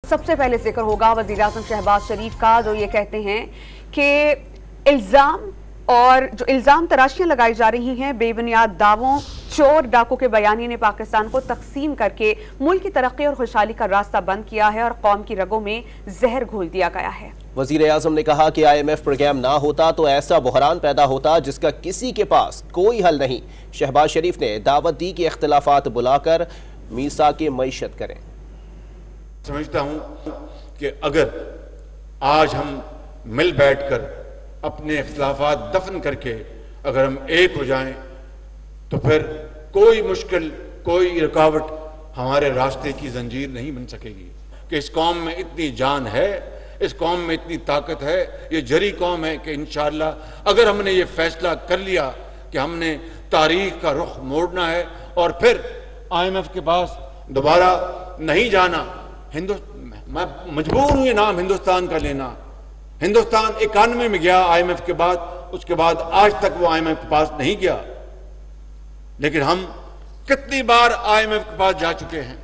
सबसे पहले जिक्र होगा वज़ीर आज़म शहबाज शरीफ का, जो ये कहते हैं कि जो इल्जाम तराशियां लगाई जा रही हैं बेबुनियाद दावों, चोर डाकू के बयानी ने पाकिस्तान को तकसीम करके मुल्क की तरक्की और खुशहाली का रास्ता बंद किया है और कौम की रगों में जहर घोल दिया गया है। वज़ीर आज़म ने कहा कि IMF प्रोग्राम ना होता तो ऐसा बहरान पैदा होता जिसका किसी के पास कोई हल नहीं। शहबाज शरीफ ने दावत दी कि इख्तिलाफात बुलाकर मीसा की मईशत करें। समझता हूं कि अगर आज हम मिल बैठकर अपने इख्तिलाफात दफन करके अगर हम एक हो जाएं तो फिर कोई मुश्किल, कोई रुकावट हमारे रास्ते की जंजीर नहीं बन सकेगी। कि इस कौम में इतनी जान है, इस कौम में इतनी ताकत है, ये जरी कौम है कि इंशाअल्लाह अगर हमने ये फैसला कर लिया कि हमने तारीख का रुख मोड़ना है और फिर IMF के पास दोबारा नहीं जाना, मैं मजबूर हूं ये नाम हिंदुस्तान का लेना। हिंदुस्तान 91 में गया IMF के बाद, उसके बाद आज तक वो IMF के पास नहीं गया, लेकिन हम कितनी बार IMF के पास जा चुके हैं।